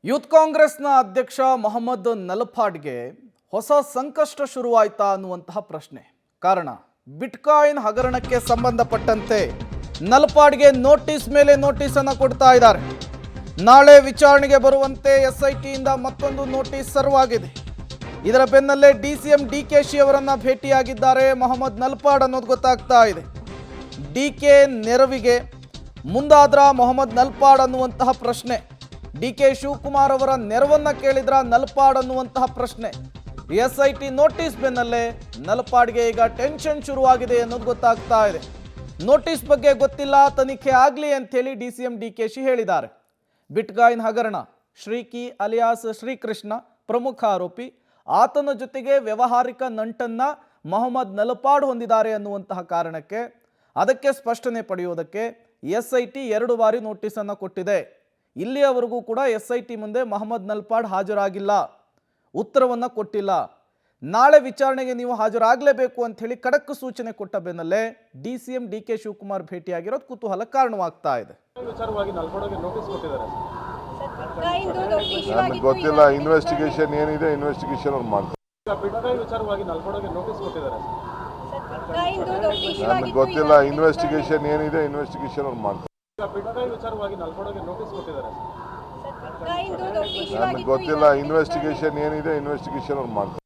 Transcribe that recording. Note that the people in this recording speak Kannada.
ಯೂತ್ ಕಾಂಗ್ರೆಸ್ನ ಅಧ್ಯಕ್ಷ ಮೊಹಮ್ಮದ್ ನಲಪಾಡ್ಗೆ ಹೊಸ ಸಂಕಷ್ಟ ಶುರುವಾಯ್ತಾ ಅನ್ನುವಂತಹ ಪ್ರಶ್ನೆ. ಕಾರಣ ಬಿಟ್ಕಾಯಿನ್ ಹಗರಣಕ್ಕೆ ಸಂಬಂಧಪಟ್ಟಂತೆ ನಲಪಾಡ್ಗೆ ನೋಟಿಸ್ ಮೇಲೆ ನೋಟಿಸ್ ಅನ್ನು ಕೊಡ್ತಾ ಇದ್ದಾರೆ. ನಾಳೆ ವಿಚಾರಣೆಗೆ ಬರುವಂತೆ ಎಸ್ಐಟಿಯಿಂದ ಮತ್ತೊಂದು ನೋಟಿಸ್ ಸರ್ವ್ ಆಗಿದೆ. ಇದರ ಬೆನ್ನಲ್ಲೇ ಡಿಸಿಎಂ ಡಿಕೆಶಿ ಅವರನ್ನ ಭೇಟಿಯಾಗಿದ್ದಾರೆ ಮೊಹಮ್ಮದ್ ನಲಪಾಡ್ ಅನ್ನೋದು ಗೊತ್ತಾಗ್ತಾ ಇದೆ. ಡಿಕೆ ನೆರವಿಗೆ ಮುಂದಾದ್ರ ಮೊಹಮ್ಮದ್ ನಲಪಾಡ್ ಅನ್ನುವಂತಹ ಪ್ರಶ್ನೆ. ಡಿಕೆ ಶಿವಕುಮಾರ್ ಅವರ ನೆರವನ್ನ ಕೇಳಿದ್ರ ನಲಪಾಡ್ ಅನ್ನುವಂತಹ ಪ್ರಶ್ನೆ. ಎಸ್ಐಟಿ ನೋಟಿಸ್ ಬೆನ್ನಲ್ಲೇ ನಲಪಾಡ್ಗೆ ಈಗ ಟೆನ್ಷನ್ ಶುರುವಾಗಿದೆ ಅನ್ನೋದು ಗೊತ್ತಾಗ್ತಾ ಇದೆ. ನೋಟಿಸ್ ಬಗ್ಗೆ ಗೊತ್ತಿಲ್ಲ, ತನಿಖೆ ಆಗಲಿ ಅಂತೇಳಿ ಡಿಸಿಎಂ ಡಿಕೆಶಿ ಹೇಳಿದ್ದಾರೆ. ಬಿಟ್ಕಾಯಿನ್ ಹಗರಣ, ಶ್ರೀಕಿ ಅಲಿಯಾಸ್ ಶ್ರೀಕೃಷ್ಣ ಪ್ರಮುಖ ಆರೋಪಿ. ಆತನ ಜೊತೆಗೆ ವ್ಯವಹಾರಿಕ ನಂಟನ್ನ ಮೊಹಮ್ಮದ್ ನಲಪಾಡ್ ಹೊಂದಿದ್ದಾರೆ ಅನ್ನುವಂತಹ ಕಾರಣಕ್ಕೆ ಅದಕ್ಕೆ ಸ್ಪಷ್ಟನೆ ಪಡೆಯುವುದಕ್ಕೆ ಎಸ್ಐಟಿ 2 ಬಾರಿ ನೋಟಿಸ್ ಅನ್ನು ಕೊಟ್ಟಿದೆ. ಇಲ್ಲಿಯವರೆಗೂ ಕೂಡ ಎಸ್ಐಟಿ ಮುಂದೆ ಮೊಹಮ್ಮದ್ ನಲಪಾಡ್ ಹಾಜರಾಗಿಲ್ಲ, ಉತ್ತರವನ್ನು ಕೊಟ್ಟಿಲ್ಲ. ನಾಳೆ ವಿಚಾರಣೆಗೆ ನೀವು ಹಾಜರಾಗಲೇಬೇಕು ಅಂತ ಹೇಳಿ ಖಡಕ್ ಸೂಚನೆ ಕೊಟ್ಟ ಬೆನ್ನಲ್ಲೇ ಡಿಸಿಎಂ ಡಿಕೆ ಶಿವಕುಮಾರ್ ಭೇಟಿಯಾಗಿರೋದು ಕುತೂಹಲ ಕಾರಣವಾಗ್ತಾ ಇದೆ. ಗೊತ್ತಿಲ್ಲ, ಇನ್ವೆಸ್ಟಿಗೇಷನ್ ಏನಿದೆ ಇನ್ವೆಸ್ಟಿಗೇಷನ್ ಅವ್ರು ಮಾಡ್ತಾರೆ. ನನಗೆ ಗೊತ್ತಿಲ್ಲ, ಇನ್ವೆಸ್ಟಿಗೇಷನ್ ಏನಿದೆ ಇನ್ವೆಸ್ಟಿಗೇಷನ್ ಅವ್ರು ಮಾಡ್ತಾರೆ. ನನಗೆ ಗೊತ್ತಿಲ್ಲ, ಇನ್ವೆಸ್ಟಿಗೇಷನ್ ಏನಿದೆ ಇನ್ವೆಸ್ಟಿಗೇಷನ್ ಅವ್ರು ಮಾಡ್ತಾರೆ.